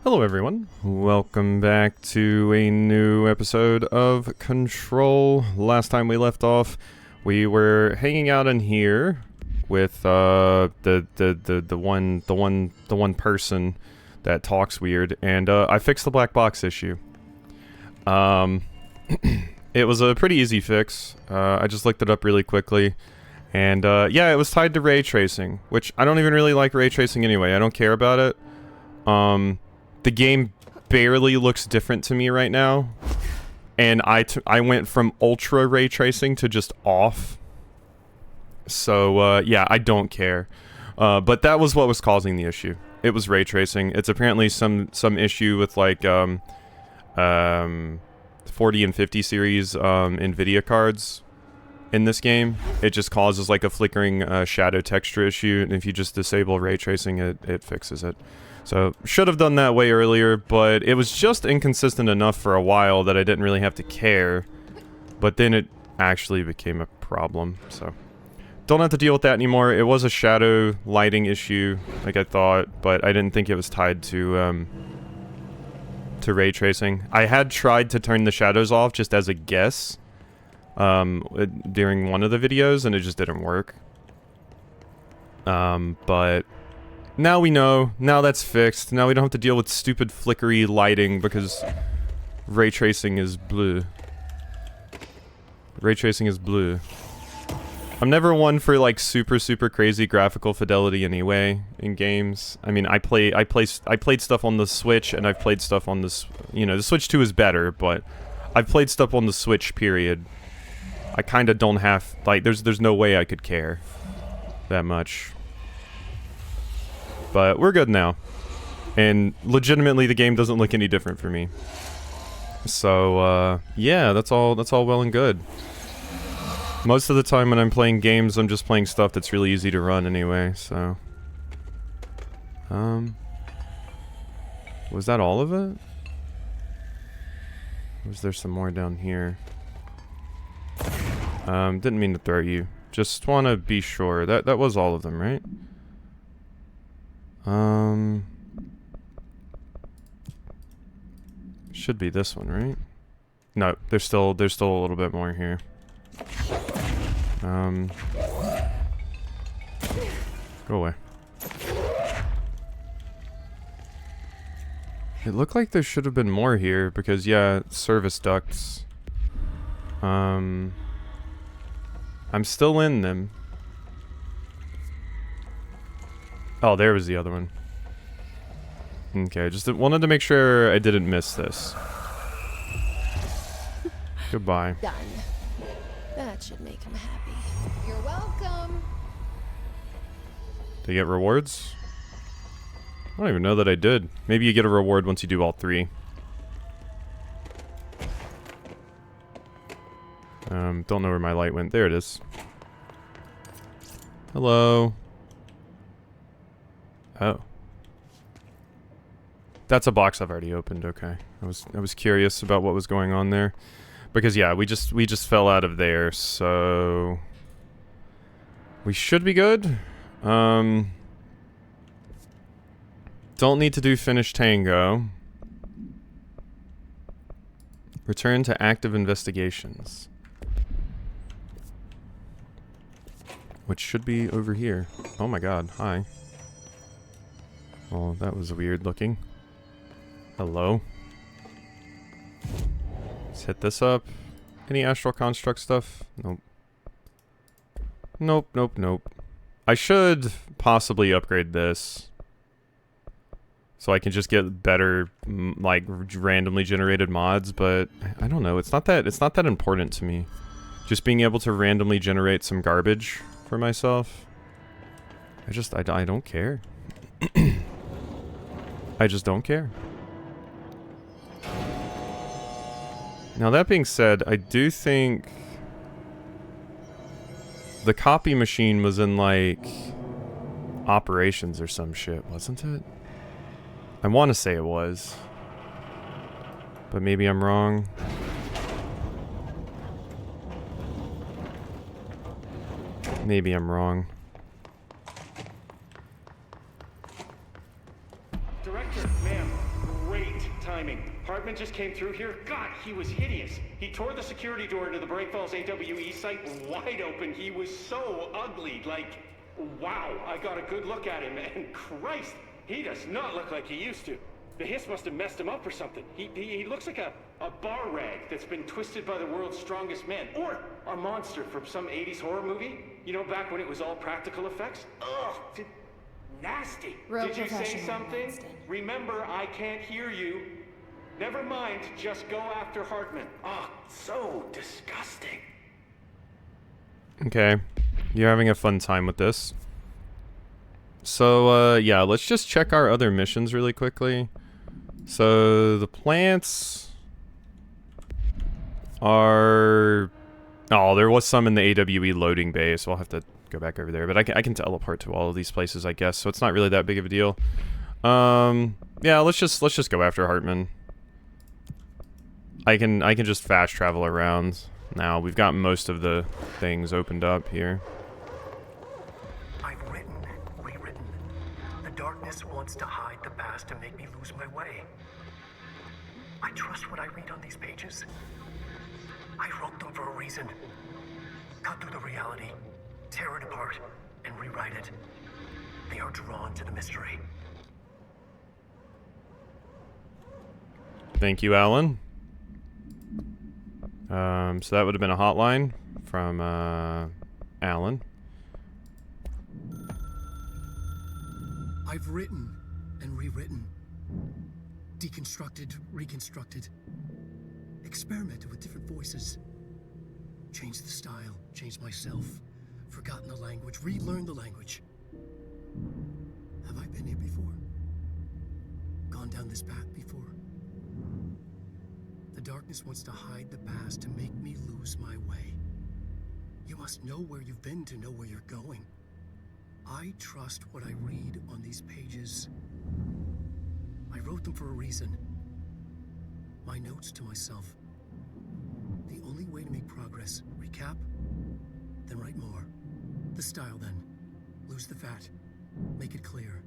Hello everyone, welcome back to a new episode of Control. Last time we left off, we were hanging out in here with the one person that talks weird, and I fixed the black box issue. It was a pretty easy fix. I just looked it up really quickly, and yeah, it was tied to ray tracing, which I don't even really like ray tracing anyway. I don't care about it. The game barely looks different to me right now, and I went from ultra ray tracing to just off. So yeah, I don't care. But that was what was causing the issue. It was ray tracing. It's apparently some issue with like 40 and 50 series NVIDIA cards in this game. It just causes like a flickering shadow texture issue, and if you just disable ray tracing, it fixes it. So, should have done that way earlier, but it was just inconsistent enough for a while that I didn't really have to care. But then it actually became a problem, so... Don't have to deal with that anymore. It was a shadow lighting issue, like I thought, but I didn't think it was tied to ray tracing. I had tried to turn the shadows off just as a guess, during one of the videos, and it just didn't work. But... now we know. Now that's fixed. Now we don't have to deal with stupid flickery lighting because ray tracing is blue. Ray tracing is blue. I'm never one for like super crazy graphical fidelity anyway in games. I mean, I played stuff on the Switch, and I've played stuff on this, you know, the Switch 2 is better, but I've played stuff on the Switch, period. I kind of don't have, like, there's no way I could care that much. But we're good now. And legitimately the game doesn't look any different for me. So yeah, that's all well and good. Most of the time when I'm playing games, I'm just playing stuff that's really easy to run anyway, so was that all of it? Or was there some more down here? Didn't mean to throw you. Just want to be sure. That was all of them, right? Should be this one, right? No, there's still a little bit more here. Go away. It looked like there should have been more here because, yeah, service ducts. I'm still in them. Oh, there was the other one. Okay, just wanted to make sure I didn't miss this. Goodbye. Done. That should make him happy. You're welcome. Do you get rewards? I don't even know that I did. Maybe you get a reward once you do all three. Don't know where my light went. There it is. Hello. Oh. That's a box I've already opened, okay. I was curious about what was going on there. Because yeah, we just fell out of there, so we should be good. Don't need to do finish Tango. Return to active investigations. Which should be over here. Oh my god, hi. Well, that was weird looking. Hello. Let's hit this up. Any astral construct stuff? Nope. Nope. I should possibly upgrade this. So I can just get better, like, randomly generated mods, but I don't know. It's not that important to me. Just being able to randomly generate some garbage for myself. I don't care. I just don't care. Now that being said, I do think the copy machine was in, like, operations or some shit, wasn't it? I want to say it was. But maybe I'm wrong. Maybe I'm wrong. Director, ma'am. great timing. Hartman just came through here. God, he was hideous. He tore the security door into the Bright Falls AWE site wide open. He was so ugly. Like, wow. I got a good look at him, and Christ, he does not look like he used to. The hiss must have messed him up or something. He looks like a bar rag that's been twisted by the world's strongest man. Or a monster from some 80s horror movie. You know, back when it was all practical effects? Ugh, nasty. Real Did you say professional, something? Winston. Remember, I can't hear you. Never mind, just go after Hartman. Oh, so disgusting. Okay. You're having a fun time with this. So, yeah, let's just check our other missions really quickly. So, the plants are... Oh, there was some in the AWE loading bay, so I'll have to go back over there. But I can teleport to all of these places, I guess, so it's not really that big of a deal. Yeah, let's just go after Hartman. I can just fast travel around now. We've got most of the things opened up here. I've written, rewritten. The darkness wants to hide the past and make me lose my way. I trust what I read on these pages. I wrote them for a reason. Cut through the reality, tear it apart, and rewrite it. They are drawn to the mystery. Thank you, Alan. So that would have been a hotline from Alan. I've written and rewritten. Deconstructed, reconstructed. Experimented with different voices. Changed the style, changed myself. Forgotten the language, relearned the language. Have I been here before? Gone down this path before? The darkness wants to hide the past to make me lose my way. You must know where you've been to know where you're going. I trust what I read on these pages. I wrote them for a reason. My notes to myself. The only way to make progress, recap, then write more. The style then. Lose the fat. Make it clear.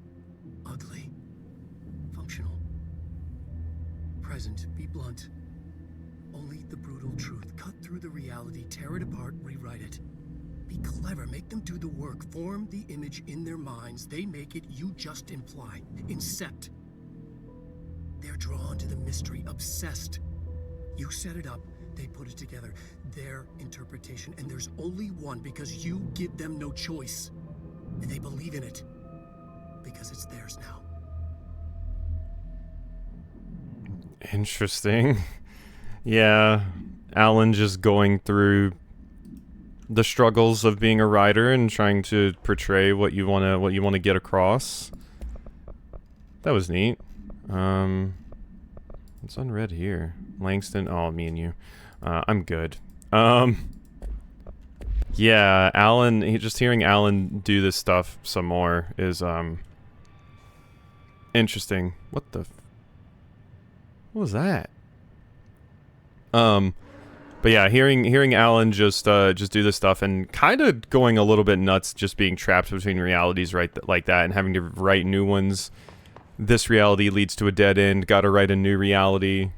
Ugly. Functional. Present. Be blunt. Only the brutal truth. Cut through the reality, tear it apart, rewrite it. Be clever, make them do the work. Form the image in their minds. They make it, you just imply. Incept. They're drawn to the mystery, obsessed. You set it up, they put it together. Their interpretation, and there's only one because you give them no choice. And they believe in it. Because it's theirs now. Interesting. Yeah, Alan just going through the struggles of being a writer and trying to portray what you wanna get across. That was neat. What's unread here? Langston. Oh, me and you. I'm good. Yeah, Alan. Just hearing Alan do this stuff some more is interesting. What the? What was that? But yeah, hearing Alan just do this stuff and kind of going a little bit nuts, just being trapped between realities like that and having to write new ones. This reality leads to a dead end. Got to write a new reality.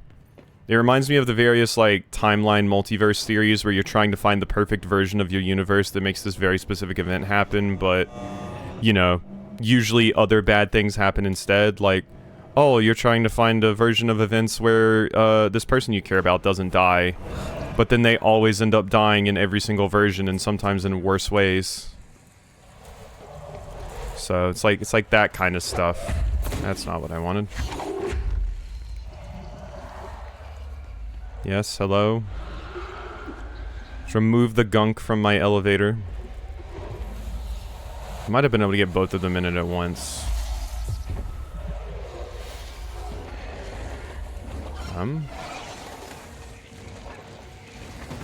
It reminds me of the various like timeline multiverse theories where you're trying to find the perfect version of your universe that makes this very specific event happen, but you know, usually other bad things happen instead. Like, oh, you're trying to find a version of events where this person you care about doesn't die, but then they always end up dying in every single version, and sometimes in worse ways. So it's like that kind of stuff. That's not what I wanted. Yes, hello. Just remove the gunk from my elevator. I might have been able to get both of them in it at once.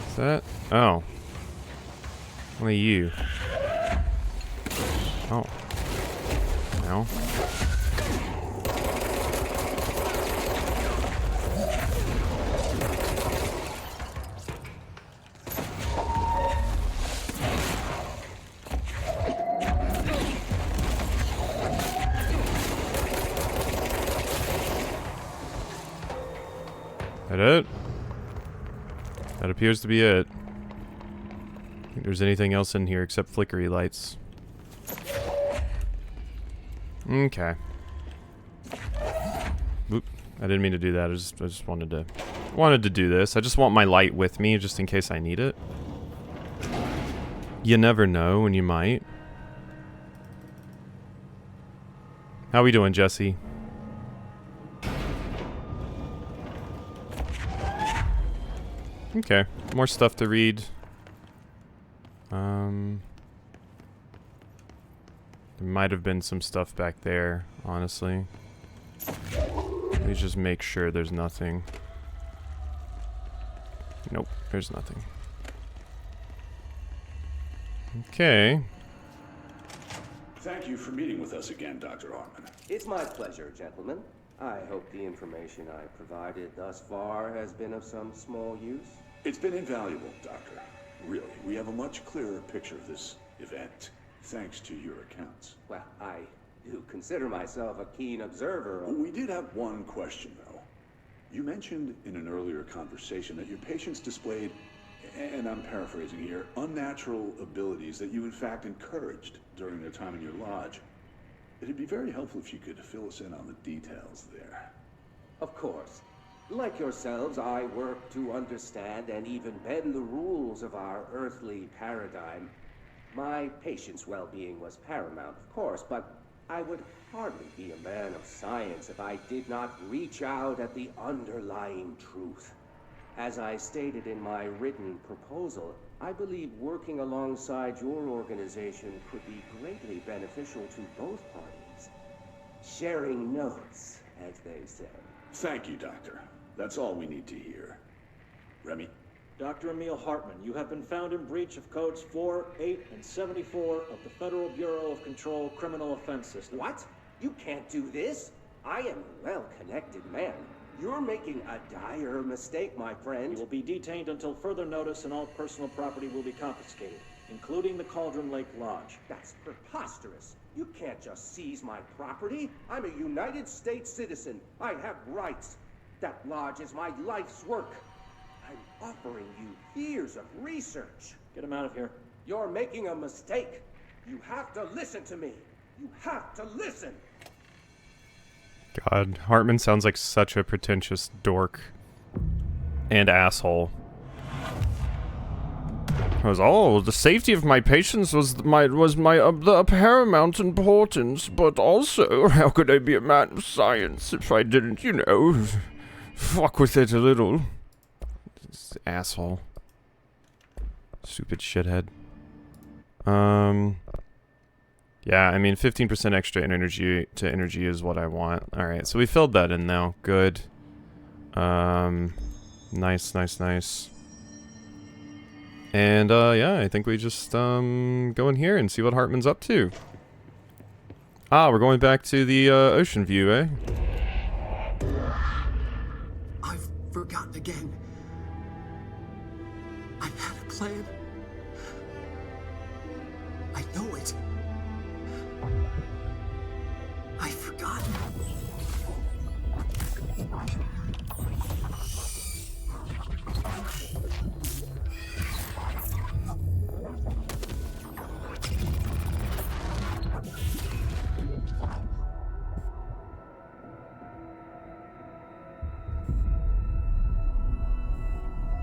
Is that? Oh. What are you? Oh. No. That it? That appears to be it. I don't think there's anything else in here except flickery lights. Okay. Oop. I didn't mean to do that. I just wanted to do this. I just want my light with me just in case I need it. You never know when you might. How we doing, Jesse? Okay, more stuff to read. There might have been some stuff back there, honestly. Let me just make sure there's nothing. Nope, there's nothing. Okay. Thank you for meeting with us again, Dr. Hartman. It's my pleasure, gentlemen. I hope the information I provided thus far has been of some small use. It's been invaluable, Doctor. Really, we have a much clearer picture of this event, thanks to your accounts. Well, I do consider myself a keen observer of... We did have one question, though. You mentioned in an earlier conversation that your patients displayed, and I'm paraphrasing here, unnatural abilities that you in fact encouraged during their time in your lodge. It'd be very helpful if you could fill us in on the details there. Of course. Like yourselves, I work to understand and even bend the rules of our earthly paradigm. My patient's well-being was paramount, of course, but I would hardly be a man of science if I did not reach out at the underlying truth. As I stated in my written proposal, I believe working alongside your organization could be greatly beneficial to both parties. Sharing notes, as they say. Thank you, Doctor. That's all we need to hear. Remy? Dr. Emil Hartman, you have been found in breach of codes 4, 8, and 74 of the Federal Bureau of Control Criminal Offense System. What? You can't do this. I am a well-connected man. You're making a dire mistake, my friend. You will be detained until further notice and all personal property will be confiscated, including the Cauldron Lake Lodge. That's preposterous. You can't just seize my property. I'm a United States citizen. I have rights. That lodge is my life's work. I'm offering you years of research. Get him out of here. You're making a mistake. You have to listen to me. You have to listen. God, Hartman sounds like such a pretentious dork and asshole. I was, oh, the safety of my patients was the paramount importance, but also, how could I be a man of science if I didn't, you know, fuck with it a little? This asshole. Stupid shithead. Yeah, I mean, 15% extra energy to energy is what I want. Alright, so we filled that in now. Good. Nice, nice, nice. And, yeah, I think we just, go in here and see what Hartman's up to. Ah, we're going back to the, ocean view, eh? I've forgotten again. I had a plan. I know it. I've forgotten.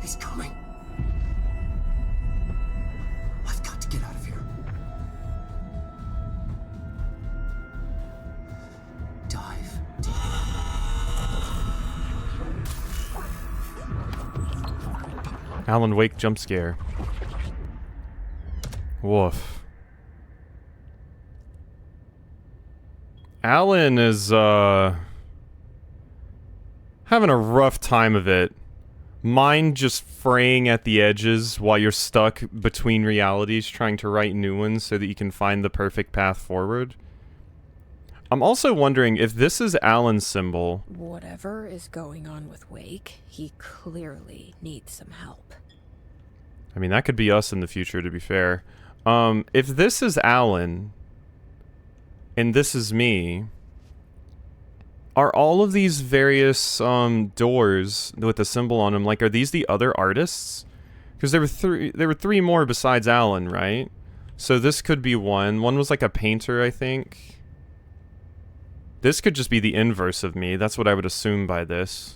He's coming. I've got to get out of here. Dive deep. Alan Wake jump scare. Woof. Alan is, having a rough time of it. Mind just fraying at the edges while you're stuck between realities trying to write new ones so that you can find the perfect path forward. I'm also wondering if this is Alan's symbol. Whatever is going on with Wake, he clearly needs some help. I mean, that could be us in the future, to be fair. If this is Alan, and this is me, Are all of these various doors with the symbol on them, like, are these the other artists? Because there were three more besides Alan, right? So this could be one. One was like a painter, I think. This could just be the inverse of me. That's what I would assume by this.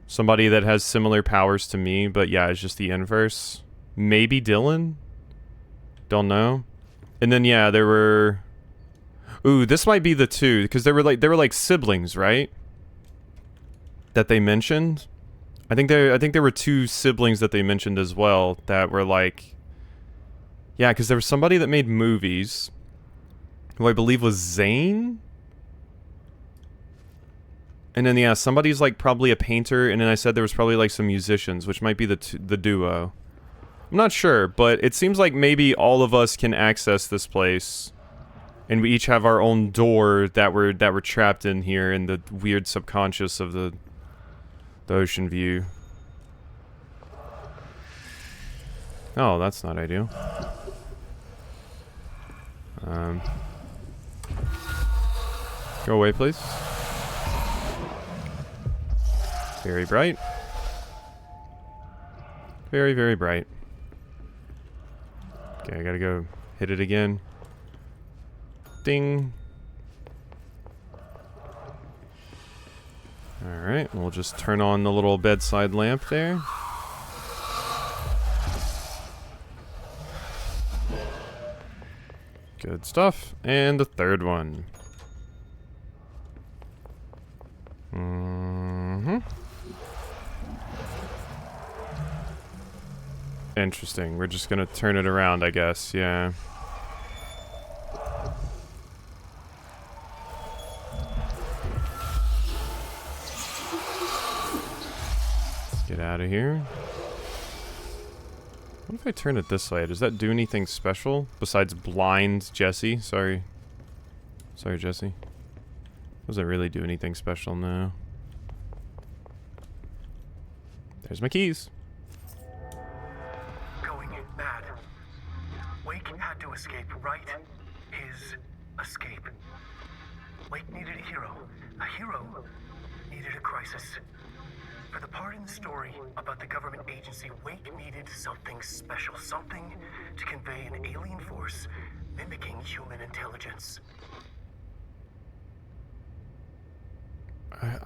Somebody that has similar powers to me, but yeah, it's just the inverse. Maybe Dylan? Don't know. And then yeah, there were... Ooh, this might be the two, because they were like siblings, right? That they mentioned. I think there were two siblings that they mentioned as well that were like... Yeah, because there was somebody that made movies, who I believe was Zane? And then, yeah, somebody's, like, probably a painter, and then I said there was probably, like, some musicians, which might be the duo. I'm not sure, but it seems like maybe all of us can access this place, and we each have our own door that we're trapped in here in the weird subconscious of the ocean view. Oh, that's not ideal. Go away, please. Very bright. Very, very bright. Okay, I gotta go hit it again. Ding. Alright, we'll just turn on the little bedside lamp there. Good stuff. And the third one. Interesting. We're just gonna turn it around, I guess. Yeah. Let's get out of here. What if I turn it this way? Does that do anything special besides blind Jesse? Sorry. Sorry, Jesse. Doesn't really do anything special, no. There's my keys. Going mad. Wake had to escape, right? His escape. Wake needed a hero. A hero needed a crisis. For the part in the story about the government agency, Wake needed something special. Something to convey an alien force mimicking human intelligence.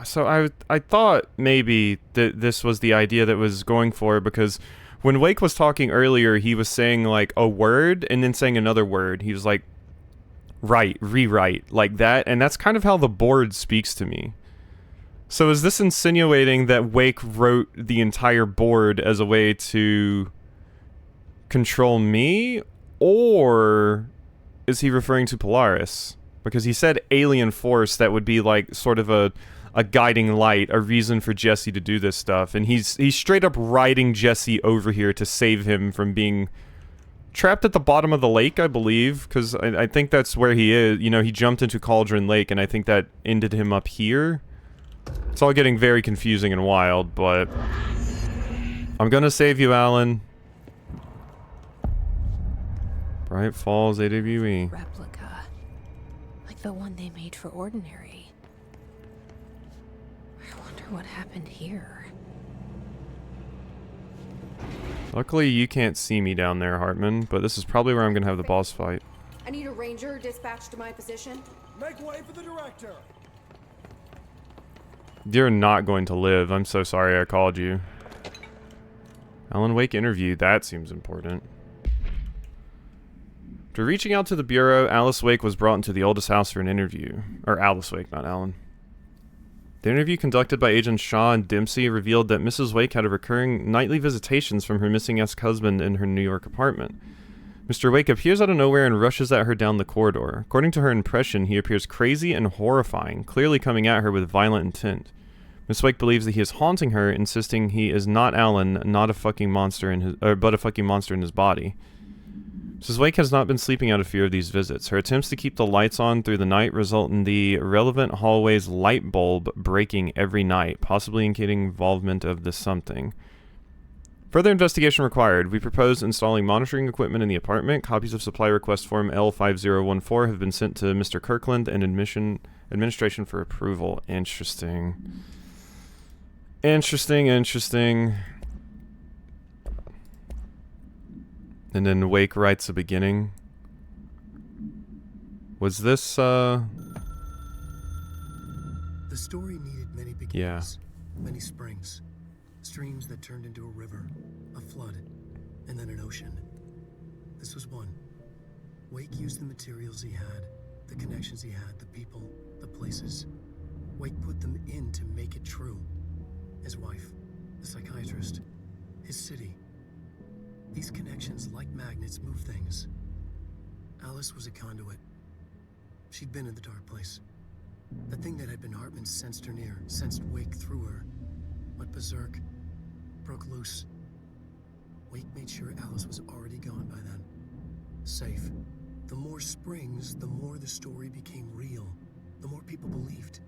So I thought maybe that this was the idea that was going for, because when Wake was talking earlier, he was saying like a word and then saying another word. He was like, write, rewrite, like that. And that's kind of how the board speaks to me. So is this insinuating that Wake wrote the entire board as a way to control me? Or is he referring to Polaris? Because he said alien force, that would be like sort of a guiding light, a reason for Jesse to do this stuff. And he's straight up riding Jesse over here to save him from being trapped at the bottom of the lake, I believe. Because I think that's where he is. You know, he jumped into Cauldron Lake, and I think that ended him up here. It's all getting very confusing and wild, but I'm gonna save you, Alan. Bright Falls AWE. Replica. Like the one they made for Ordinary. I wonder what happened here. Luckily, you can't see me down there, Hartman, but this is probably where I'm gonna have the boss fight. I need a ranger dispatched to my position. Make way for the director. You're not going to live. I'm so sorry I called you. Alan Wake interview. That seems important. After reaching out to the Bureau, Alice Wake was brought into the oldest house for an interview. Or Alice Wake, not Alan. The interview conducted by Agents Shaw and Dempsey revealed that Mrs. Wake had a recurring nightly visitations from her missing ex-husband in her New York apartment. Mr. Wake appears out of nowhere and rushes at her down the corridor. According to her impression, he appears crazy and horrifying, clearly coming at her with violent intent. Miss Wake believes that he is haunting her, insisting he is not Alan, not a fucking monster in his, but a fucking monster in his body. Mrs. Wake has not been sleeping out of fear of these visits. Her attempts to keep the lights on through the night result in the relevant hallway's light bulb breaking every night, possibly indicating involvement of the something. Further investigation required. We propose installing monitoring equipment in the apartment. Copies of supply request form L5014 have been sent to Mr. Kirkland and administration for approval. Interesting. Interesting. And then Wake writes a beginning. Was this, The story needed many beginnings. Yeah. Many springs. Streams that turned into a river, a flood, and then an ocean. This was one. Wake used the materials he had, the connections he had, the people, the places. Wake put them in to make it true. His wife, the psychiatrist, his city. These connections, like magnets, move things. Alice was a conduit. She'd been in the dark place. The thing that had been Hartman sensed her near, sensed Wake through her. Went berserk, broke loose. Wake made sure Alice was already gone by then. Safe. The more springs, the more the story became real. The more people believed.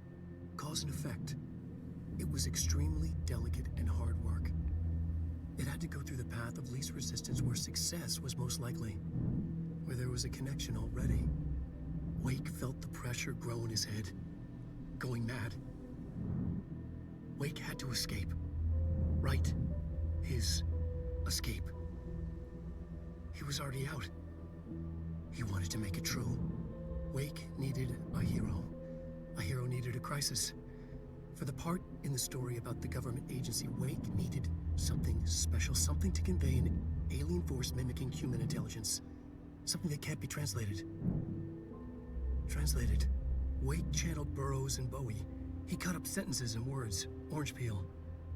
Cause and effect. It was extremely delicate and hard work. It had to go through the path of least resistance where success was most likely. Where there was a connection already. Wake felt the pressure grow in his head. Going mad. Wake had to escape. Right. His escape. He was already out. He wanted to make it true. Wake needed a hero. A hero needed a crisis. For the part in the story about the government agency, Wake needed something special, something to convey an alien force mimicking human intelligence. Something that can't be translated. Translated. Wake channeled Burroughs and Bowie. He cut up sentences and words. Orange peel.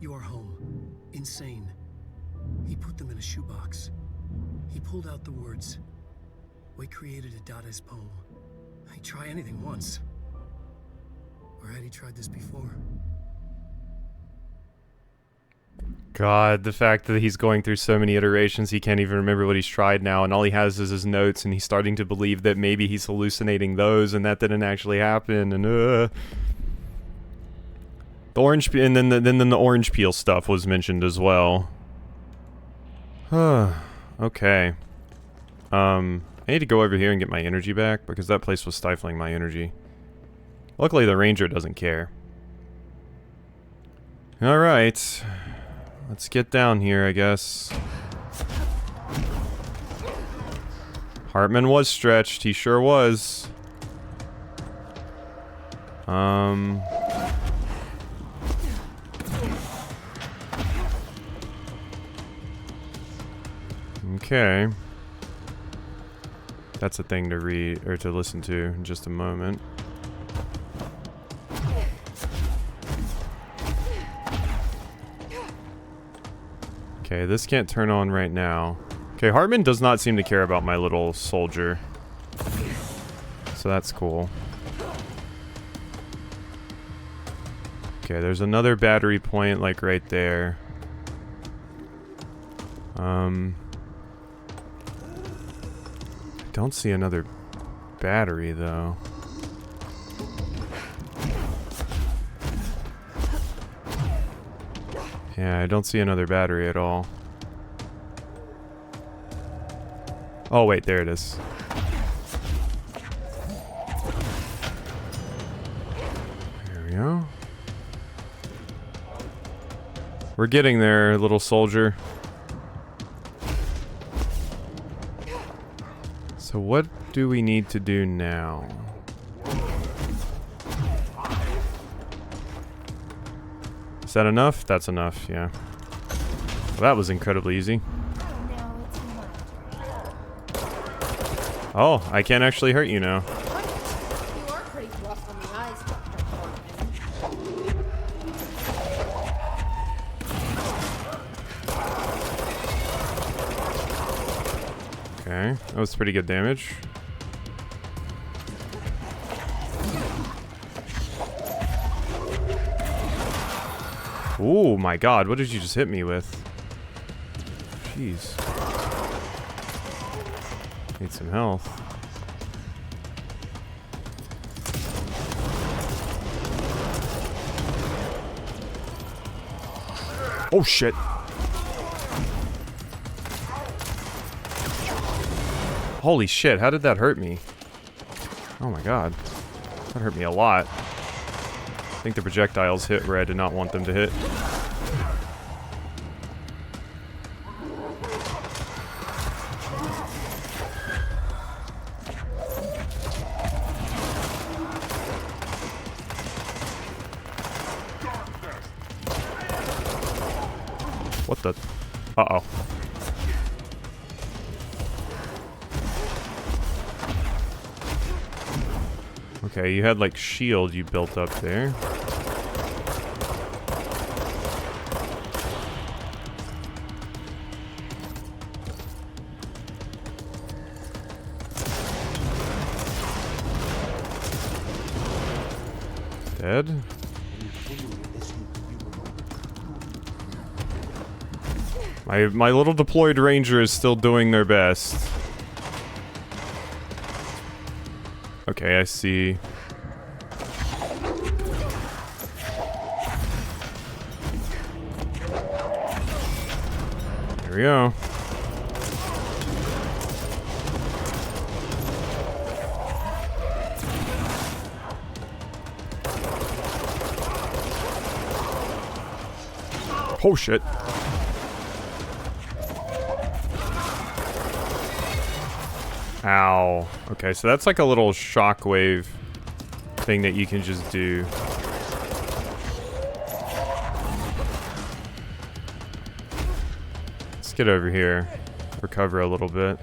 You are home. Insane. He put them in a shoebox. He pulled out the words. Wake created a Dadaist poem. He'd try anything once. Or had he tried this before? God, the fact that he's going through so many iterations, he can't even remember what he's tried now, and all he has is his notes, and he's starting to believe that maybe he's hallucinating those, and that didn't actually happen, and the orange, and then the orange peel stuff was mentioned as well. Okay. I need to go over here and get my energy back, because that place was stifling my energy. Luckily, the ranger doesn't care. Alright. Let's get down here, I guess. Hartman was stretched. He sure was. Okay. That's a thing to read, or to listen to in just a moment. Okay, this can't turn on right now. Okay, Hartman does not seem to care about my little soldier. So that's cool. Okay, there's another battery point, like, right there. I don't see another battery, though. Yeah, I don't see another battery at all. Oh, wait, there it is. There we go. We're getting there, little soldier. So what do we need to do now? Is that enough? That's enough, yeah. Well, that was incredibly easy. Oh, I can't actually hurt you now. You are pretty rough on the eyes, Dr. Hartman. Okay, that was pretty good damage. Oh my god, what did you just hit me with? Jeez. Need some health. Oh shit. Holy shit, how did that hurt me? Oh my god. That hurt me a lot. I think the projectiles hit where I did not want them to hit. What the? Uh-oh. Okay, you had like shield you built up there. Dead. My little deployed ranger is still doing their best. Okay, I see. Here we go. Oh shit. Ow. Okay, so that's like a little shockwave thing that you can just do. Let's get over here. Recover a little bit.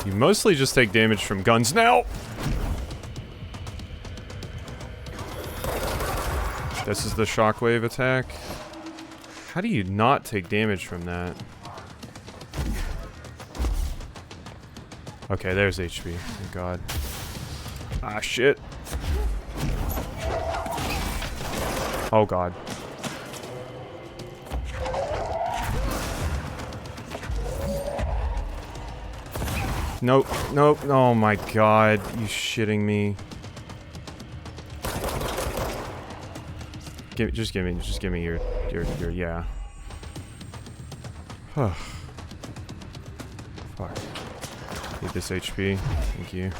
You mostly just take damage from guns now. This is the shockwave attack. How do you not take damage from that? Okay, there's HP. Thank God. Ah, shit. Oh, God. Nope, nope. Oh my God. You shitting me. Just give me your yeah. Fuck. Need this HP. Thank you.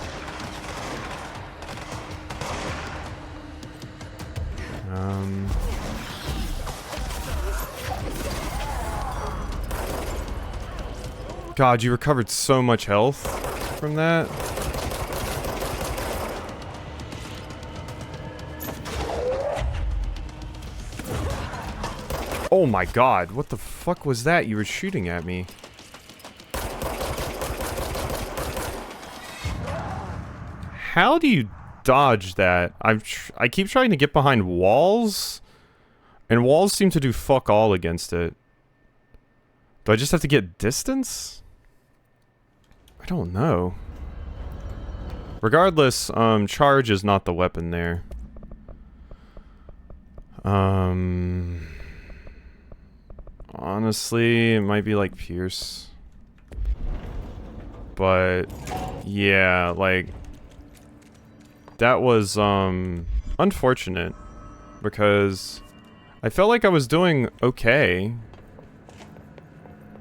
God, you recovered so much health from that. Oh my God, what the fuck was that you were shooting at me? How do you dodge that? I keep trying to get behind walls, and walls seem to do fuck all against it. Do I just have to get distance? I don't know. Regardless, charge is not the weapon there. Honestly, it might be like Pierce. But, yeah, like, that was, unfortunate. Because I felt like I was doing okay.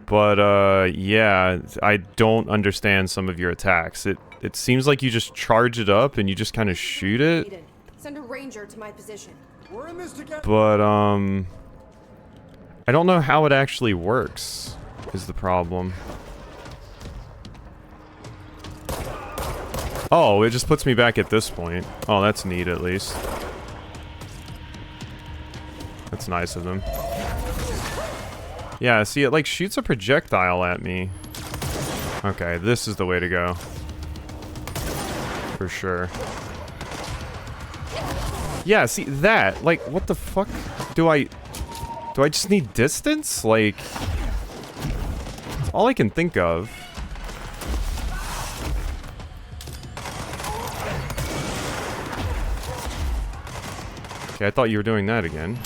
But, yeah, I don't understand some of your attacks. It seems like you just charge it up and you just kind of shoot it. Send a ranger to my position. We're in this together. But, I don't know how it actually works, is the problem. Oh, it just puts me back at this point. Oh, that's neat, at least. That's nice of them. Yeah, see, it, like, shoots a projectile at me. Okay, this is the way to go. For sure. Yeah, see, that. Like, what the fuck? Do I just need distance? Like, that's all I can think of. Okay, I thought you were doing that again.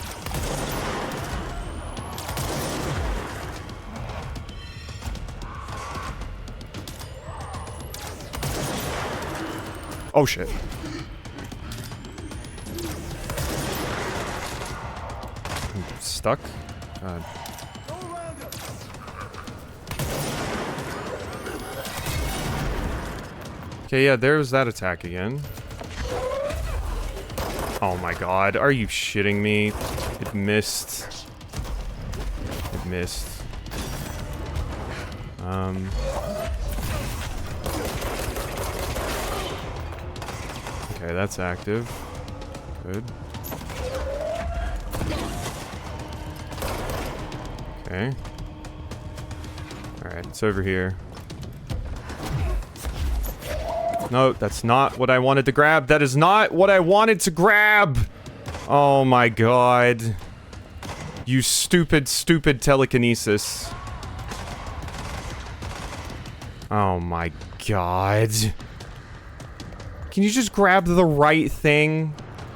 Oh shit. stuck? God. Okay, yeah, there's that attack again. Oh my god, are you shitting me? It missed. It missed. Okay, that's active. Good. Okay. Alright, it's over here. No, that's not what I wanted to grab. That is not what I wanted to grab! Oh my god. You stupid, stupid telekinesis. Oh my god. Can you just grab the right thing?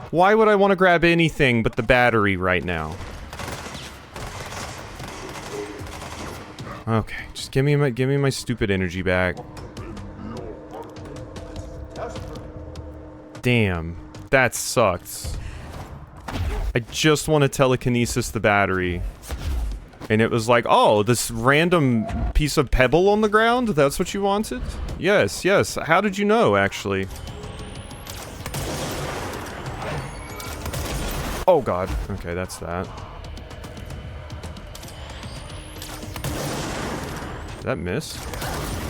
Why would I want to grab anything but the battery right now? Okay, just give me my stupid energy back. Damn, that sucks. I just want to telekinesis the battery. And it was like, oh, this random piece of pebble on the ground? That's what you wanted? Yes, yes. How did you know, actually? Oh god. Okay, that's that. Did that miss?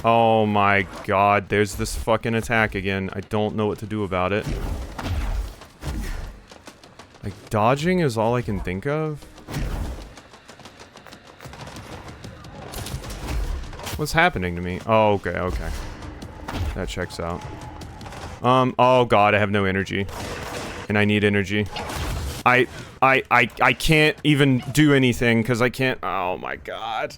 Oh my god, there's this fucking attack again. I don't know what to do about it. Like, dodging is all I can think of? What's happening to me? Oh, okay, okay. That checks out. Oh god, I have no energy. And I need energy. I can't even do anything because I can't. Oh my god.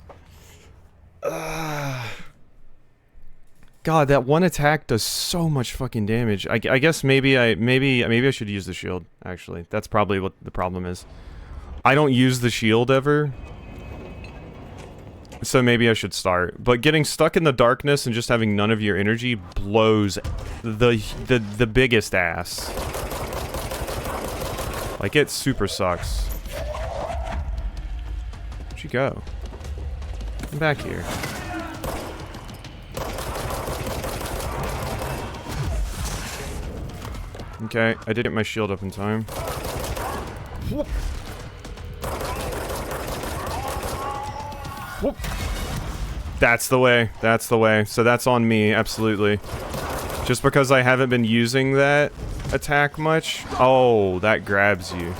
God, that one attack does so much fucking damage. I guess maybe I should use the shield, actually. That's probably what the problem is. I don't use the shield ever. So maybe I should start. But getting stuck in the darkness and just having none of your energy blows the biggest ass. Like, it super sucks. Where'd you go? Come back here. Okay, I did get my shield up in time. Whoop. Whoop. That's the way. That's the way. So that's on me, absolutely. Just because I haven't been using that attack much. Oh, that grabs you.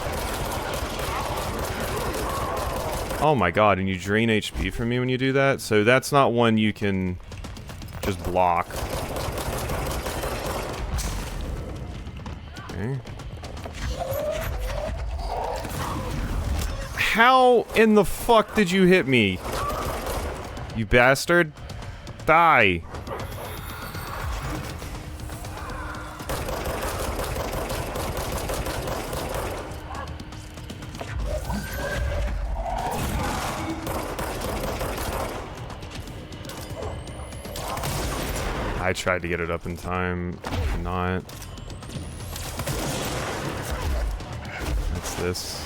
Oh my god, and you drain HP from me when you do that? So that's not one you can just block. Okay. How in the fuck did you hit me? You bastard. Die. I tried to get it up in time. Not. What's this?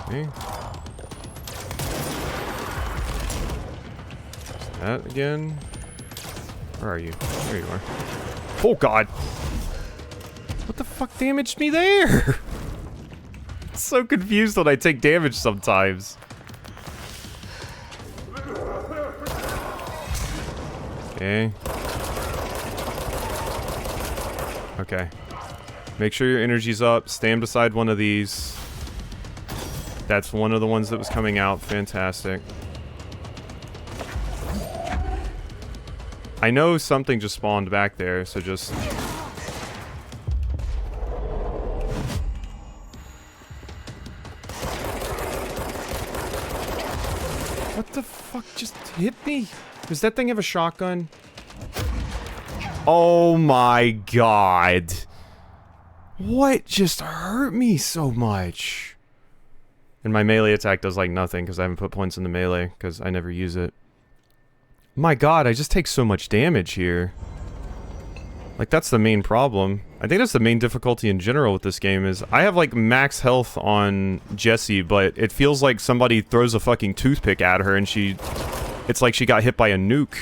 Okay. That again. Where are you? There you are. Oh god! What the fuck damaged me there? I'm so confused when I take damage sometimes. Okay. Okay. Make sure your energy's up. Stand beside one of these. That's one of the ones that was coming out. Fantastic. I know something just spawned back there, so just... What the fuck just hit me? Does that thing have a shotgun? Oh my god. What just hurt me so much? And my melee attack does like nothing because I haven't put points in the melee because I never use it. My god, I just take so much damage here. Like, that's the main problem. I think that's the main difficulty in general with this game is I have like max health on Jessie, but it feels like somebody throws a fucking toothpick at her and it's like she got hit by a nuke.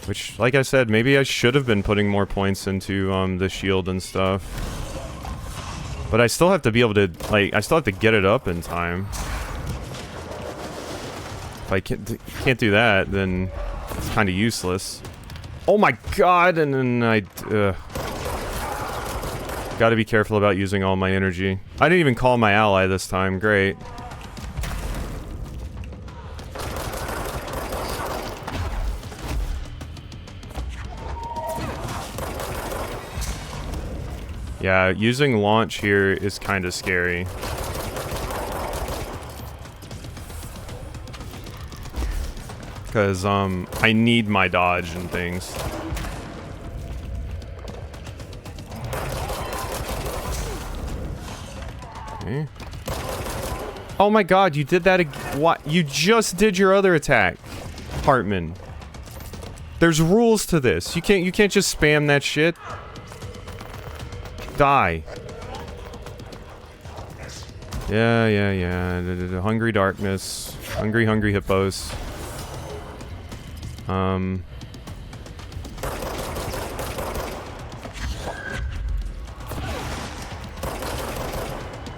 Which, like I said, maybe I should have been putting more points into the shield and stuff. But I still have to be able to, like, I still have to get it up in time. If I can't do that, then it's kind of useless. Oh my god, and then gotta be careful about using all my energy. I didn't even call my ally this time, great. Yeah, using launch here is kind of scary. Because, I need my dodge and things. Okay. Oh my god, you did that what? You just did your other attack, Hartman. There's rules to this. You can't just spam that shit. Die. Yeah. Hungry darkness. Hungry hippos. Good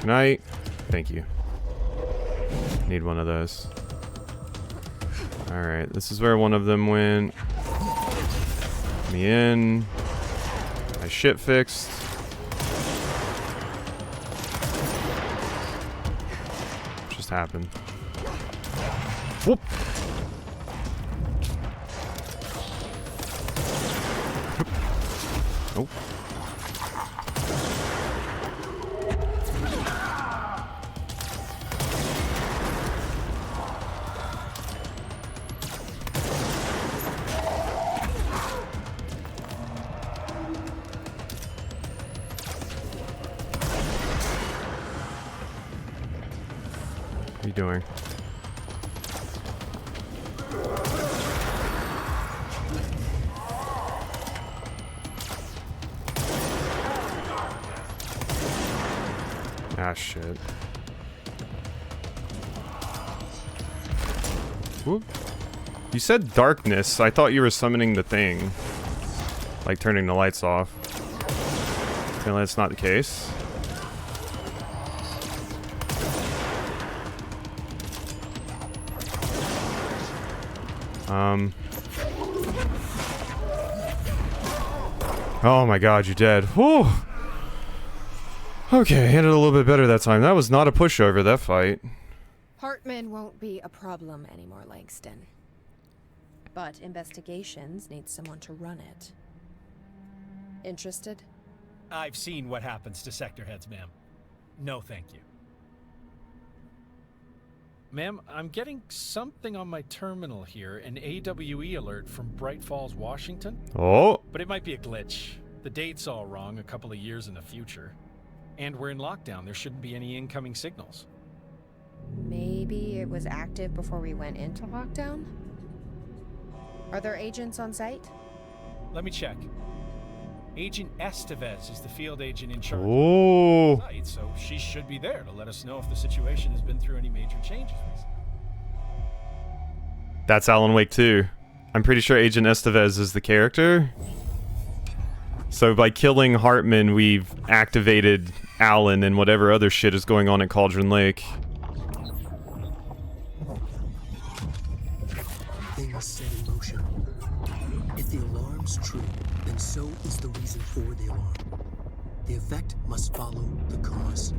night. Thank you. Need one of those. Alright, this is where one of them went. Me in. My shit fixed. Just happened. Whoop! Nope. What are you doing? Ah, shit. Whoop. You said darkness. I thought you were summoning the thing. Like turning the lights off. Apparently that's not the case. Oh my god, you're dead. Whew. Okay, handled a little bit better that time. That was not a pushover, that fight. Hartman won't be a problem anymore, Langston. But investigations need someone to run it. Interested? I've seen what happens to sector heads, ma'am. No, thank you. Ma'am, I'm getting something on my terminal here, an AWE alert from Bright Falls, Washington. Oh! But it might be a glitch. The date's all wrong, a couple of years in the future. And we're in lockdown, there shouldn't be any incoming signals. Maybe it was active before we went into lockdown? Are there agents on site? Let me check. Agent Estevez is the field agent in charge Oh! of the site, so she should be there to let us know if the situation has been through any major changes recently. That's Alan Wake 2. I'm pretty sure Agent Estevez is the character. So by killing Hartman, we've activated Alan and whatever other shit is going on at Cauldron Lake. Things set in motion. If the alarm's true, then so is the reason for the alarm. The effect must follow the cause.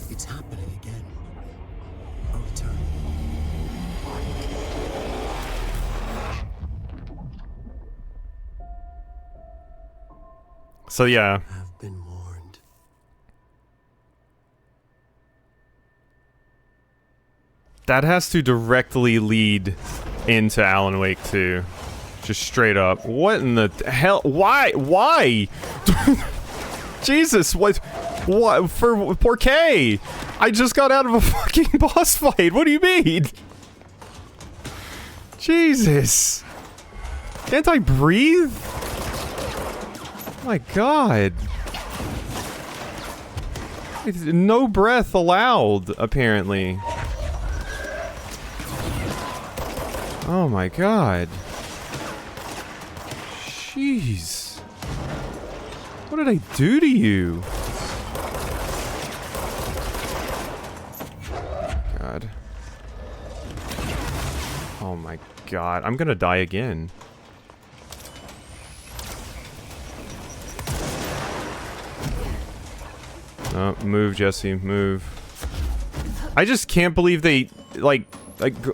It's happening again. A return. So yeah. Have been warned. That has to directly lead into Alan Wake 2. Just straight up. What in the hell? Why? Why? Jesus, what for K? I just got out of a fucking boss fight. What do you mean? Jesus. Can't I breathe? My God. No breath allowed, apparently. Oh my God. Jeez. What did I do to you? God. Oh my God. I'm gonna die again. Oh, move, Jesse, move. I just can't believe they, like,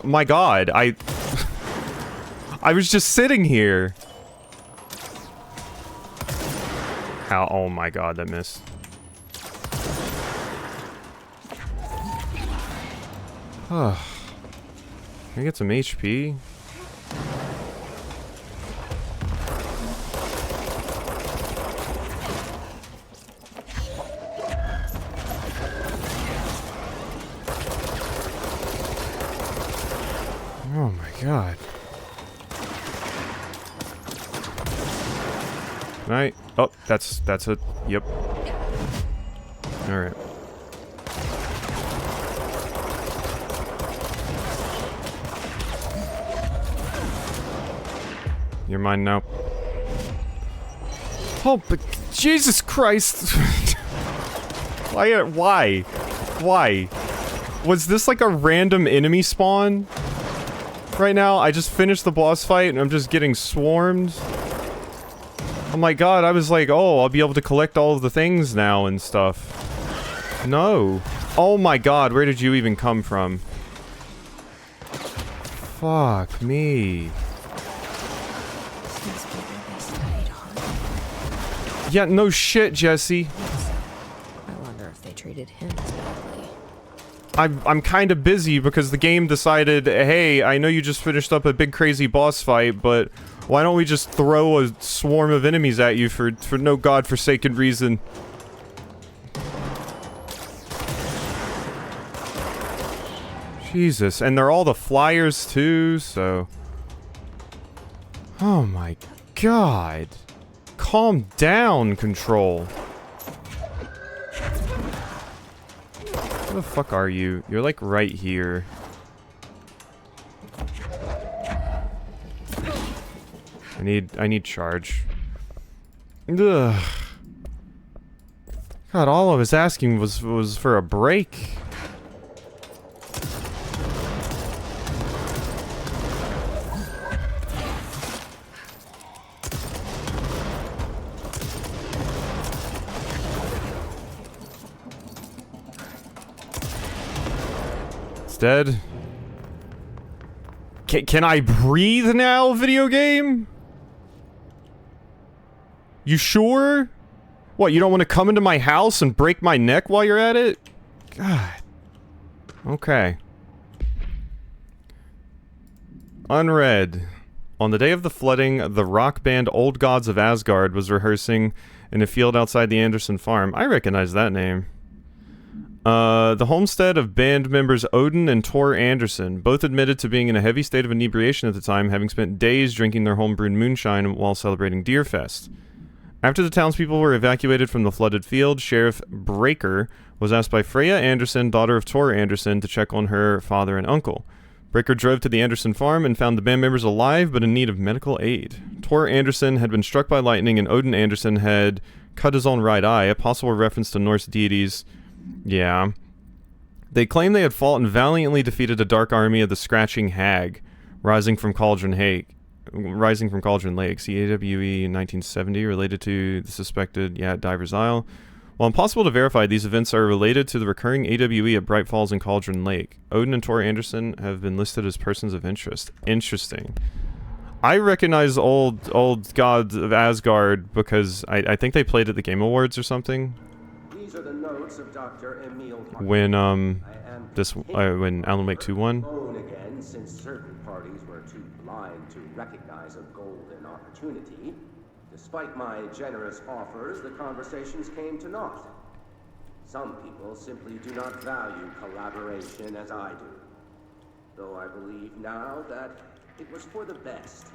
my God, I was just sitting here. How, oh my God, that missed. Can I get some HP? Oh my God. Right. Oh, that's it. Yep. Alright. You're mine now. Oh, but Jesus Christ! Why? Why? Was this like a random enemy spawn? Right now, I just finished the boss fight and I'm just getting swarmed. Oh my God, I was like, oh, I'll be able to collect all of the things now and stuff. No. Oh my God, where did you even come from? Fuck me. Yeah, no shit, Jesse. I wonder if they treated him as badly. I'm kind of busy because the game decided, hey, I know you just finished up a big crazy boss fight, but why don't we just throw a swarm of enemies at you for no godforsaken reason? Jesus, and they're all the flyers too, so... Oh my God. Calm down, Control. Where the fuck are you? You're like right here. I need charge. Ugh. God, all I was asking was for a break. Dead. Can I breathe now, video game? You sure? What, you don't want to come into my house and break my neck while you're at it? God. Okay. Unread. On the day of the flooding, the rock band Old Gods of Asgard was rehearsing in a field outside the Anderson farm. I recognize that name. The homestead of band members Odin and Tor Anderson, both admitted to being in a heavy state of inebriation at the time, having spent days drinking their homebrewed moonshine while celebrating Deerfest. After the townspeople were evacuated from the flooded field, Sheriff Breaker was asked by Freya Anderson, daughter of Tor Anderson, to check on her father and uncle. Breaker drove to the Anderson farm and found the band members alive but in need of medical aid. Tor Anderson had been struck by lightning and Odin Anderson had cut his own right eye, a possible reference to Norse deities. Yeah. They claim they had fought and valiantly defeated a dark army of the Scratching Hag, rising from Cauldron Lake. CAWE 1970, related to the suspected, Diver's Isle. While impossible to verify, these events are related to the recurring AWE at Bright Falls and Cauldron Lake. Odin and Tor Anderson have been listed as persons of interest. Interesting. I recognize old gods of Asgard because I think they played at the Game Awards or something. These are the notes of Dr. Emil Hartman. When Alan Wake 2 won. Alone again, since certain parties were too blind to recognize a golden opportunity. Despite my generous offers, the conversations came to naught. Some people simply do not value collaboration as I do. Though I believe now that it was for the best.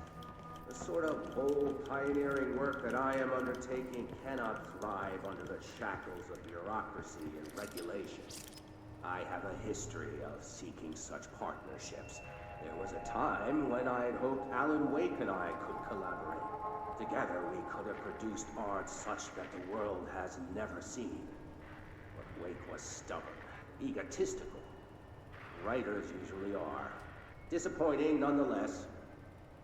The The sort of bold, pioneering work that I am undertaking cannot thrive under the shackles of bureaucracy and regulation. I have a history of seeking such partnerships. There was a time when I had hoped Alan Wake and I could collaborate. Together we could have produced art such that the world has never seen. But Wake was stubborn, egotistical. Writers usually are. Disappointing nonetheless.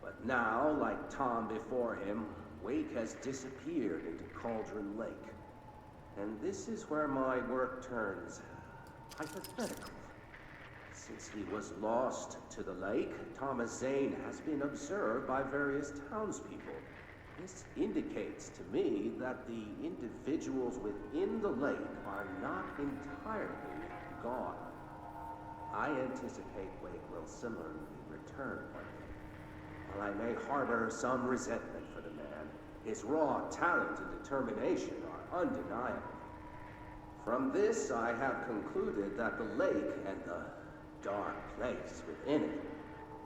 But now, like Tom before him, Wake has disappeared into Cauldron Lake. And this is where my work turns hypothetical. Since he was lost to the lake, Thomas Zane has been observed by various townspeople. This indicates to me that the individuals within the lake are not entirely gone. I anticipate Wake will similarly return one day. While I may harbor some resentment for the man, his raw talent and determination are undeniable. From this, I have concluded that the lake and the dark place within it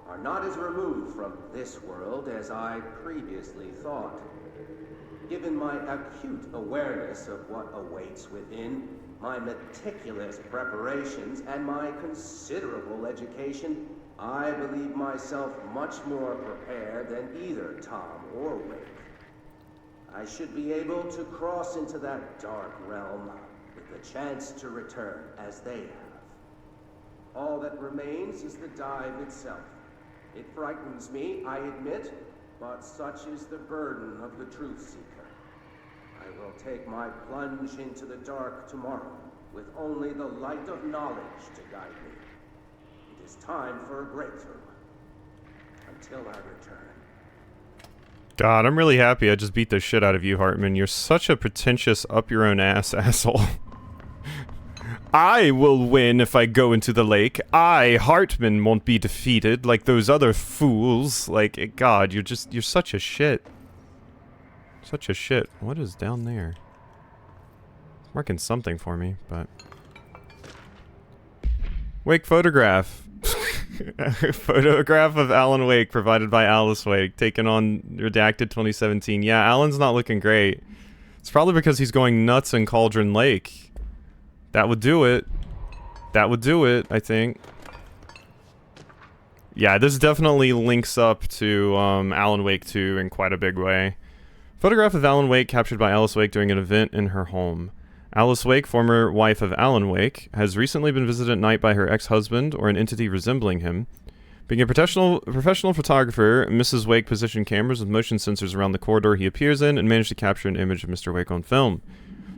are not as removed from this world as I previously thought. Given my acute awareness of what awaits within, my meticulous preparations, and my considerable education, I believe myself much more prepared than either Tom or Wake. I should be able to cross into that dark realm with the chance to return as they have. All that remains is the dive itself. It frightens me, I admit, but such is the burden of the truth seeker. I will take my plunge into the dark tomorrow with only the light of knowledge to guide me. It is time for a breakthrough. Until I return. God, I'm really happy I just beat the shit out of you, Hartman. You're such a pretentious up-your-own-ass asshole. I will win if I go into the lake. I, Hartman, won't be defeated like those other fools. Like, God, you're such a shit. Such a shit. What is down there? It's marking something for me, but... Wake photograph. Photograph of Alan Wake provided by Alice Wake, taken on Redacted 2017. Yeah, Alan's not looking great. It's probably because he's going nuts in Cauldron Lake. That would do it. That would do it, I think. Yeah, this definitely links up to Alan Wake 2 in quite a big way. Photograph of Alan Wake captured by Alice Wake during an event in her home. Alice Wake, former wife of Alan Wake, has recently been visited at night by her ex-husband, or an entity resembling him. Being a professional photographer, Mrs. Wake positioned cameras with motion sensors around the corridor he appears in and managed to capture an image of Mr. Wake on film.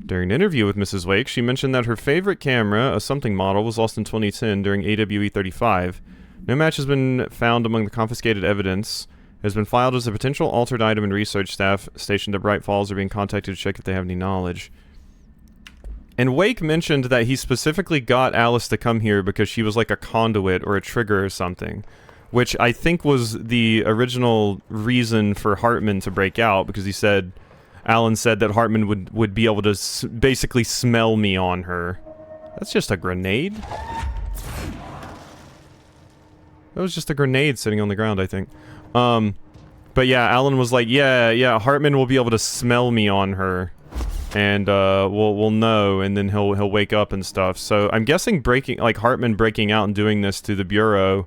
During an interview with Mrs. Wake, she mentioned that her favorite camera, a something model, was lost in 2010 during AWE 35. No match has been found among the confiscated evidence. It has been filed as a potential altered item, and research staff stationed at Bright Falls are being contacted to check if they have any knowledge. And Wake mentioned that he specifically got Alice to come here because she was like a conduit or a trigger or something. Which I think was the original reason for Hartman to break out, because he said... Alan said that Hartman would be able to basically smell me on her. That's just a grenade? That was just a grenade sitting on the ground, I think. But yeah, Alan was like, yeah, Hartman will be able to smell me on her. And, we'll know, and then he'll wake up and stuff. So, I'm guessing Hartman breaking out and doing this to the Bureau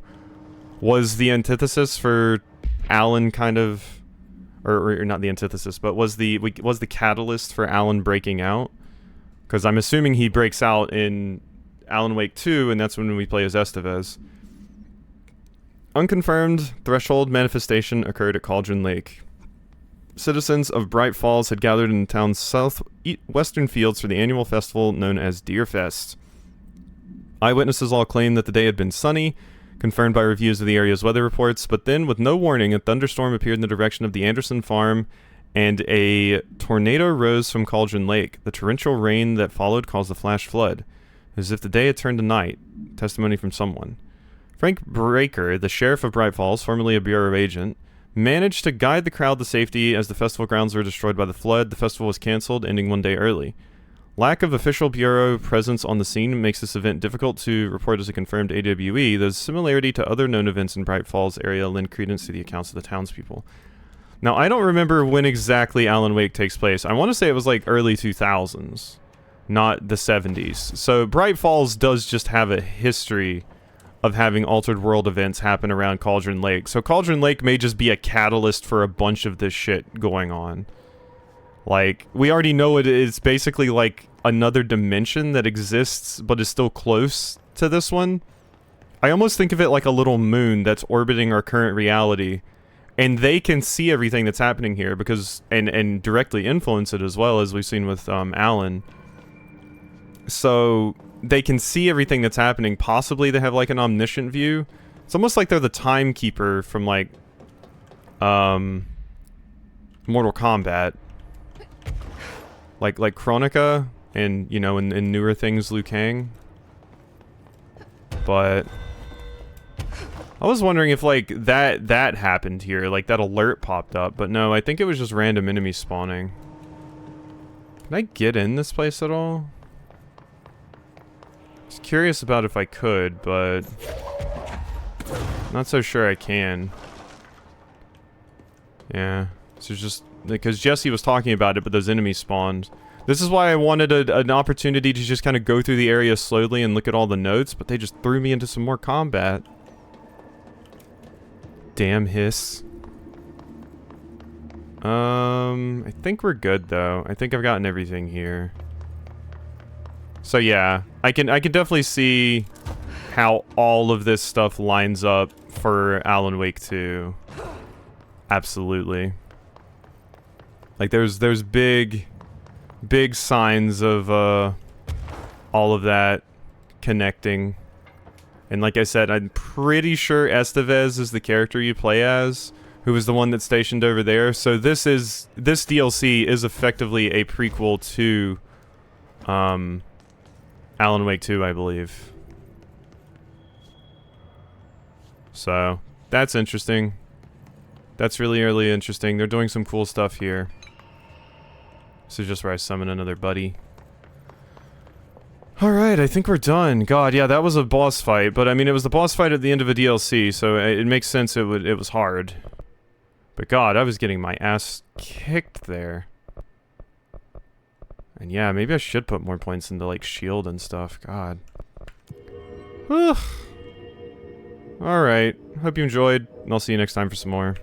was the antithesis for Alan kind of... Or not the antithesis, but was the catalyst for Alan breaking out? Because I'm assuming he breaks out in Alan Wake 2, and that's when we play as Estevez. Unconfirmed threshold manifestation occurred at Cauldron Lake. Citizens of Bright Falls had gathered in the town's southwestern fields for the annual festival known as Deerfest. Eyewitnesses all claimed that the day had been sunny, confirmed by reviews of the area's weather reports, but then, with no warning, a thunderstorm appeared in the direction of the Anderson farm, and a tornado rose from Cauldron Lake. The torrential rain that followed caused a flash flood, as if the day had turned to night. Testimony from someone. Frank Breaker, the sheriff of Bright Falls, formerly a Bureau agent, managed to guide the crowd to safety as the festival grounds were destroyed by the flood. The festival was canceled, ending one day early. Lack of official Bureau presence on the scene makes this event difficult to report as a confirmed AWE, though similarity to other known events in Bright Falls area lend credence to the accounts of the townspeople. Now, I don't remember when exactly Alan Wake takes place. I want to say it was like early 2000s, not the 70s. So Bright Falls does just have a history of having altered world events happen around Cauldron Lake. So Cauldron Lake may just be a catalyst for a bunch of this shit going on. Like, we already know it is basically like another dimension that exists, but is still close to this one. I almost think of it like a little moon that's orbiting our current reality. And they can see everything that's happening here because, and directly influence it as well, as we've seen with Alan. So they can see everything that's happening. Possibly they have like an omniscient view. It's almost like they're the timekeeper from like Mortal Kombat. Like Kronika and, you know, in newer things, Liu Kang. But I was wondering if, like, that happened here. Like, that alert popped up. But no, I think it was just random enemies spawning. Can I get in this place at all? I was curious about if I could, but not so sure I can. Yeah. So just because Jesse was talking about it, but those enemies spawned. This is why I wanted an opportunity to just kind of go through the area slowly and look at all the notes, but they just threw me into some more combat. Damn hiss. I think we're good though. I think I've gotten everything here. So yeah, I can definitely see how all of this stuff lines up for Alan Wake 2. Absolutely. Like there's big signs of all of that connecting. And like I said, I'm pretty sure Estevez is the character you play as, who is the one that's stationed over there. So this DLC is effectively a prequel to Alan Wake 2, I believe. So that's interesting. That's really, really interesting. They're doing some cool stuff here. This is just where I summon another buddy. Alright, I think we're done. God, yeah, that was a boss fight, but I mean, it was the boss fight at the end of a DLC, so it makes sense it was hard. But God, I was getting my ass kicked there. And yeah, maybe I should put more points into, like, shield and stuff. God. Ugh. Alright, hope you enjoyed, and I'll see you next time for some more.